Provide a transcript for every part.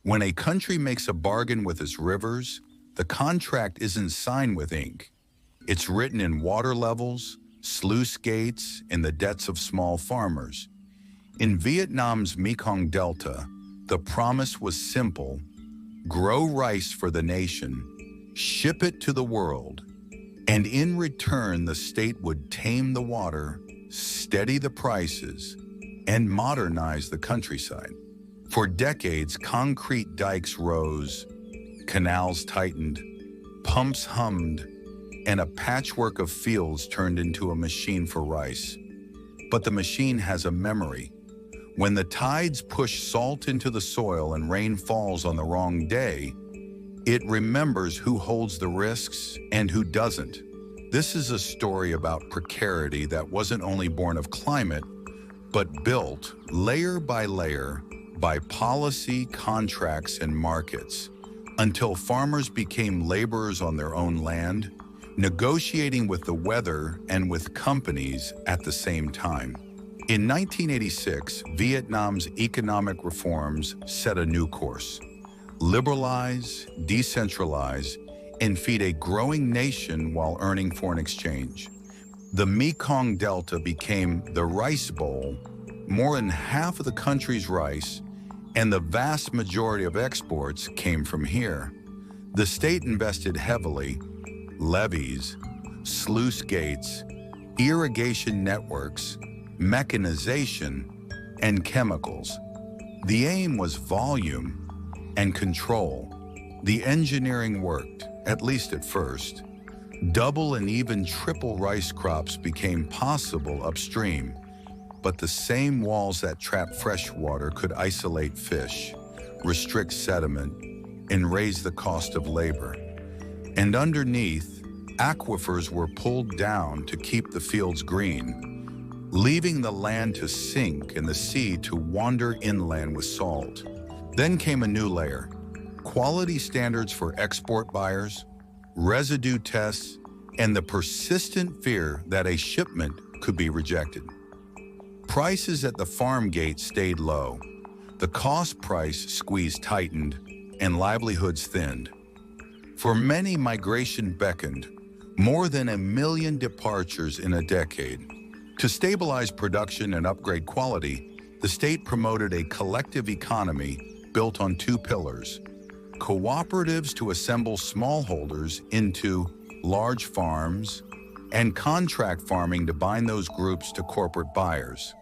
When a country makes a bargain with its rivers, the contract isn't signed with ink. It's written in water levels, sluice gates, and the debts of small farmers. In Vietnam's Mekong Delta, the promise was simple: grow rice for the nation, ship it to the world, and in return the state would tame the water, steady the prices, and modernize the countryside. For decades, concrete dikes rose, canals tightened, pumps hummed, and a patchwork of fields turned into a machine for rice. But the machine has a memory. When the tides push salt into the soil and rain falls on the wrong day, it remembers who holds the risks and who doesn't. This is a story about precarity that wasn't only born of climate, but built layer by layer by policy, contracts, and markets, until farmers became laborers on their own land, negotiating with the weather and with companies at the same time. In 1986, Vietnam's economic reforms set a new course: liberalize, decentralize, and feed a growing nation while earning foreign exchange. The Mekong Delta became the rice bowl. More than half of the country's rice and the vast majority of exports came from here. The state invested heavily: levees, sluice gates, irrigation networks, mechanization, and chemicals. The aim was volume and control. The engineering worked, at least at first. Double and even triple rice crops became possible upstream, but the same walls that trap fresh water could isolate fish, restrict sediment, and raise the cost of labor. And underneath, aquifers were pulled down to keep the fields green, leaving the land to sink and the sea to wander inland with salt. Then came a new layer: quality standards for export buyers, residue tests, and the persistent fear that a shipment could be rejected. Prices at the farm gate stayed low. The cost price squeeze tightened, and livelihoods thinned. For many, migration beckoned, more than 1 million departures in a decade. To stabilize production and upgrade quality, the state promoted a collective economy built on 2 pillars: cooperatives to assemble smallholders into large farms, and contract farming to bind those groups to corporate buyers.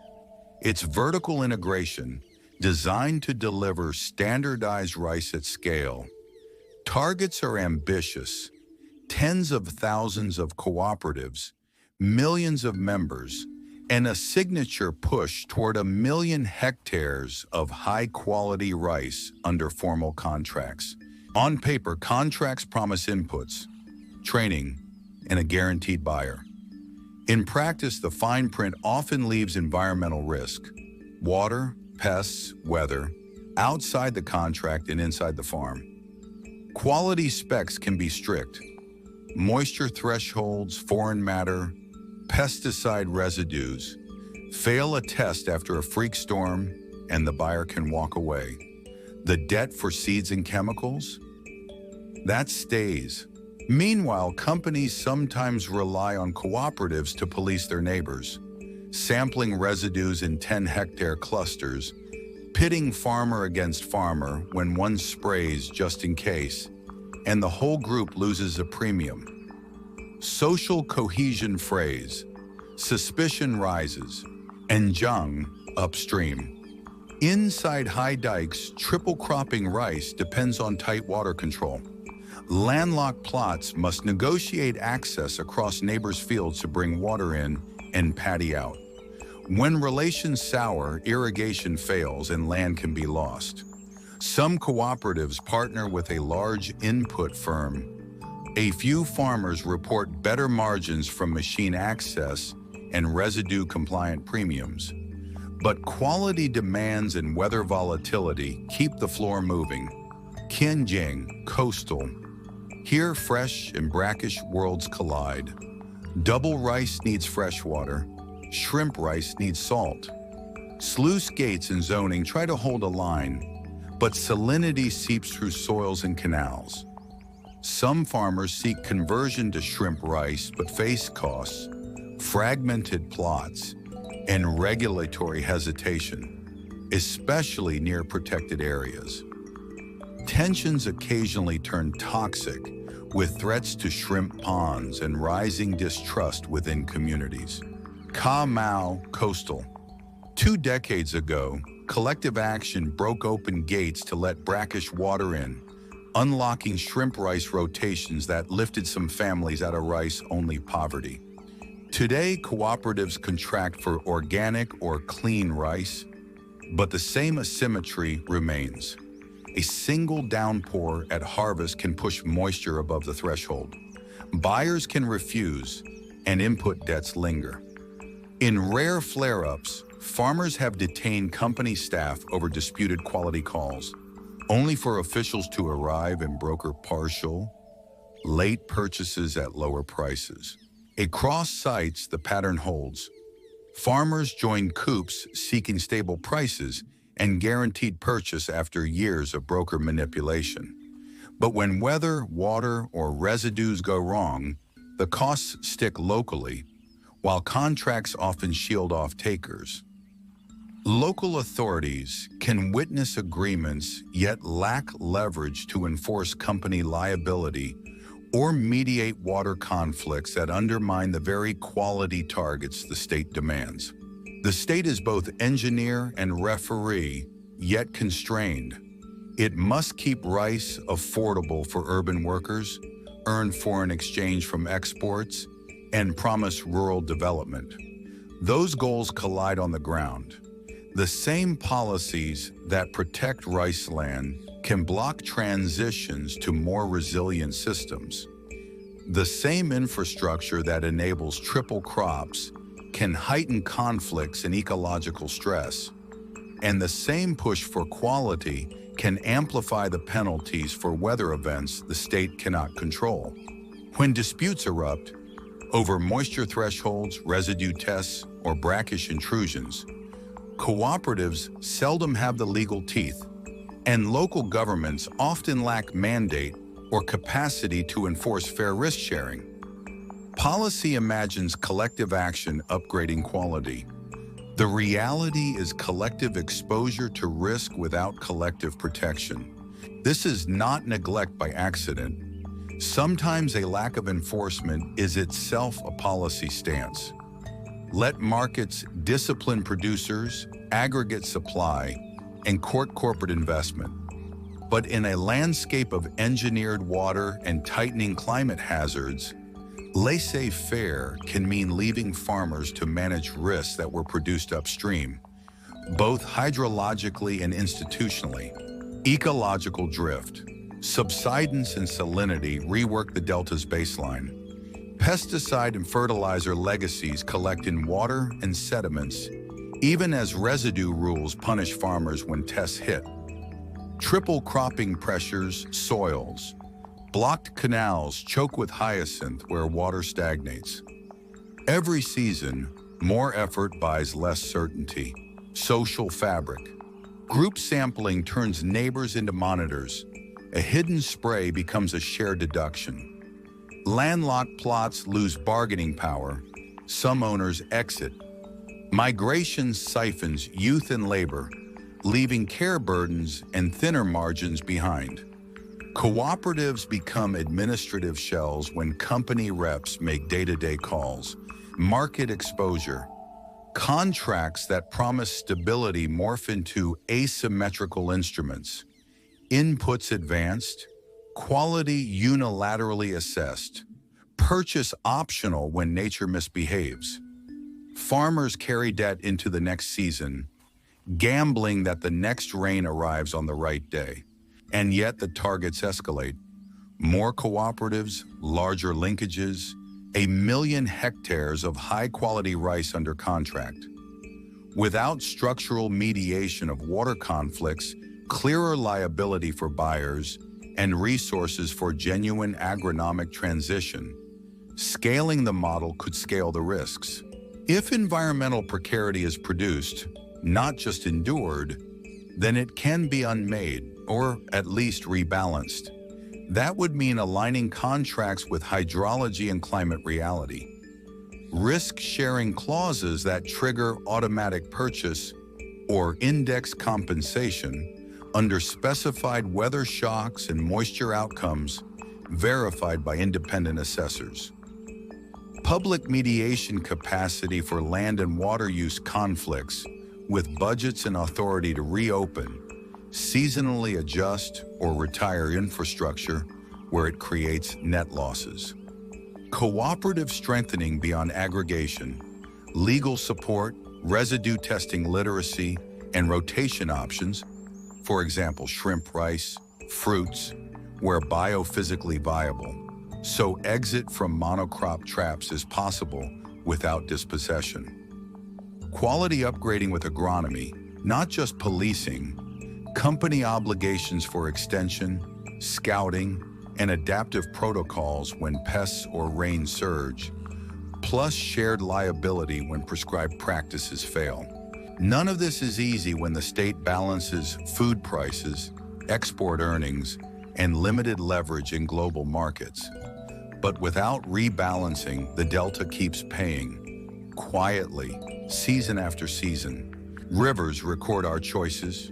It's vertical integration, designed to deliver standardized rice at scale. Targets are ambitious: tens of thousands of cooperatives, millions of members, and a signature push toward 1 million hectares of high-quality rice under formal contracts. On paper, contracts promise inputs, training, and a guaranteed buyer. In practice, the fine print often leaves environmental risk: water, pests, weather, outside the contract and inside the farm. Quality specs can be strict: moisture thresholds, foreign matter, pesticide residues. Fail a test after a freak storm, and the buyer can walk away. The debt for seeds and chemicals? That stays. Meanwhile, companies sometimes rely on cooperatives to police their neighbors, sampling residues in 10-hectare clusters, pitting farmer against farmer when one sprays just in case, and the whole group loses a premium. Social cohesion phrase: suspicion rises, and Jung upstream. Inside high dikes, triple cropping rice depends on tight water control. Landlocked plots must negotiate access across neighbors' fields to bring water in and paddy out. When relations sour, irrigation fails and land can be lost. Some cooperatives partner with a large input firm. A few farmers report better margins from machine access and residue-compliant premiums. But quality demands and weather volatility keep the floor moving. Kianjiang, coastal. Here, fresh and brackish worlds collide. Double rice needs fresh water. Shrimp rice needs salt. Sluice gates and zoning try to hold a line, but salinity seeps through soils and canals. Some farmers seek conversion to shrimp rice but face costs, fragmented plots, and regulatory hesitation, especially near protected areas. Tensions occasionally turn toxic, with threats to shrimp ponds and rising distrust within communities. Ka Mau Coastal. 2 decades ago, collective action broke open gates to let brackish water in, unlocking shrimp rice rotations that lifted some families out of rice-only poverty. Today, cooperatives contract for organic or clean rice, but the same asymmetry remains. A single downpour at harvest can push moisture above the threshold. Buyers can refuse, and input debts linger. In rare flare-ups, farmers have detained company staff over disputed quality calls, only for officials to arrive and broker partial, late purchases at lower prices. Across sites, the pattern holds. Farmers join coops seeking stable prices and guaranteed purchase after years of broker manipulation. But when weather, water, or residues go wrong, the costs stick locally, while contracts often shield off takers. Local authorities can witness agreements yet lack leverage to enforce company liability or mediate water conflicts that undermine the very quality targets the state demands. The state is both engineer and referee, yet constrained. It must keep rice affordable for urban workers, earn foreign exchange from exports, and promise rural development. Those goals collide on the ground. The same policies that protect rice land can block transitions to more resilient systems. The same infrastructure that enables triple crops can heighten conflicts and ecological stress. And the same push for quality can amplify the penalties for weather events the state cannot control. When disputes erupt over moisture thresholds, residue tests, or brackish intrusions, cooperatives seldom have the legal teeth, and local governments often lack mandate or capacity to enforce fair risk sharing. Policy imagines collective action upgrading quality. The reality is collective exposure to risk without collective protection. This is not neglect by accident. Sometimes a lack of enforcement is itself a policy stance. Let markets discipline producers, aggregate supply, and court corporate investment. But in a landscape of engineered water and tightening climate hazards, laissez-faire can mean leaving farmers to manage risks that were produced upstream, both hydrologically and institutionally. Ecological drift. Subsidence and salinity rework the delta's baseline. Pesticide and fertilizer legacies collect in water and sediments, even as residue rules punish farmers when tests hit. Triple cropping pressures soils. Blocked canals choke with hyacinth where water stagnates. Every season, more effort buys less certainty. Social fabric. Group sampling turns neighbors into monitors. A hidden spray becomes a shared deduction. Landlocked plots lose bargaining power. Some owners exit. Migration siphons youth and labor, leaving care burdens and thinner margins behind. Cooperatives become administrative shells when company reps make day-to-day calls. Market exposure. Contracts that promise stability morph into asymmetrical instruments. Inputs advanced, quality unilaterally assessed, purchase optional when nature misbehaves. Farmers carry debt into the next season, gambling that the next rain arrives on the right day. And yet the targets escalate. More cooperatives, larger linkages, 1 million hectares of high-quality rice under contract. Without structural mediation of water conflicts, clearer liability for buyers, and resources for genuine agronomic transition, scaling the model could scale the risks. If environmental precarity is produced, not just endured, then it can be unmade, or at least rebalanced. That would mean aligning contracts with hydrology and climate reality. Risk-sharing clauses that trigger automatic purchase or index compensation under specified weather shocks and moisture outcomes verified by independent assessors. Public mediation capacity for land and water use conflicts with budgets and authority to reopen, seasonally adjust, or retire infrastructure where it creates net losses. Cooperative strengthening beyond aggregation, legal support, residue testing literacy, and rotation options, for example, shrimp, rice, fruits, where biophysically viable, so exit from monocrop traps is possible without dispossession. Quality upgrading with agronomy, not just policing, company obligations for extension, scouting, and adaptive protocols when pests or rain surge, plus shared liability when prescribed practices fail. None of this is easy when the state balances food prices, export earnings, and limited leverage in global markets. But without rebalancing, the Delta keeps paying, quietly, season after season. Rivers record our choices.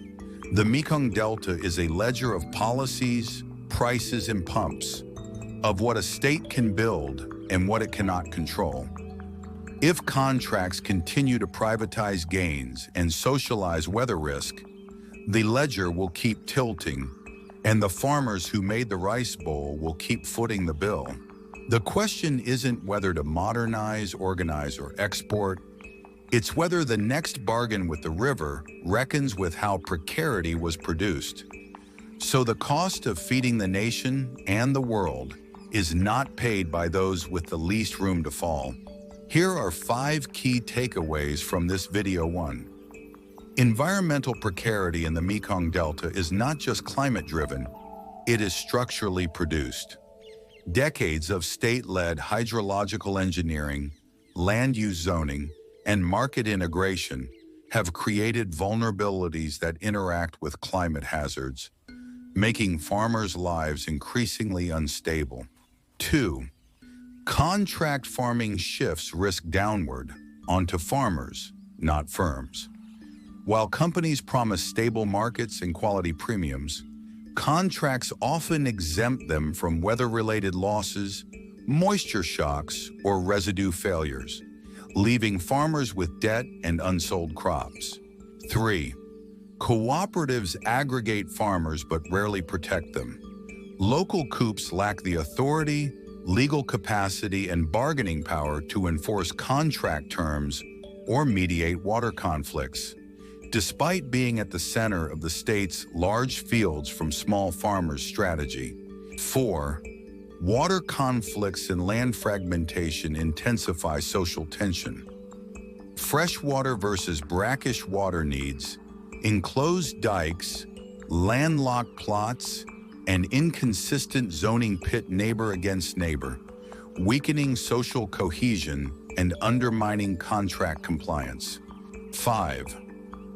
The Mekong Delta is a ledger of policies, prices, and pumps, of what a state can build and what it cannot control. If contracts continue to privatize gains and socialize weather risk, the ledger will keep tilting, and the farmers who made the rice bowl will keep footing the bill. The question isn't whether to modernize, organize, or export. It's whether the next bargain with the river reckons with how precarity was produced. So the cost of feeding the nation and the world is not paid by those with the least room to fall. Here are 5 key takeaways from this video. 1. Environmental precarity in the Mekong Delta is not just climate-driven, it is structurally produced. Decades of state-led hydrological engineering, land use zoning, and market integration have created vulnerabilities that interact with climate hazards, making farmers' lives increasingly unstable. 2. Contract farming shifts risk downward onto farmers, not firms. While companies promise stable markets and quality premiums, contracts often exempt them from weather-related losses, moisture shocks, or residue failures, leaving farmers with debt and unsold crops. 3. Cooperatives aggregate farmers but rarely protect them. Local coops lack the authority, legal capacity, and bargaining power to enforce contract terms or mediate water conflicts, despite being at the center of the state's large fields from small farmers strategy. 4. Water conflicts and land fragmentation intensify social tension. Freshwater versus brackish water needs, enclosed dikes, landlocked plots, and inconsistent zoning pit neighbor against neighbor, weakening social cohesion and undermining contract compliance. 5.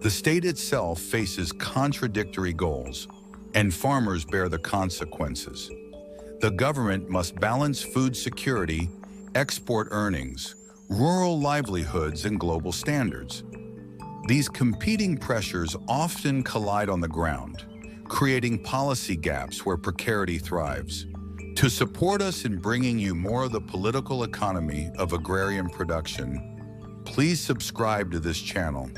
The state itself faces contradictory goals, and farmers bear the consequences. The government must balance food security, export earnings, rural livelihoods, and global standards. These competing pressures often collide on the ground, creating policy gaps where precarity thrives. To support us in bringing you more of the political economy of agrarian production, please subscribe to this channel.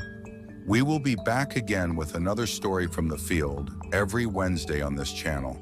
We will be back again with another story from the field every Wednesday on this channel.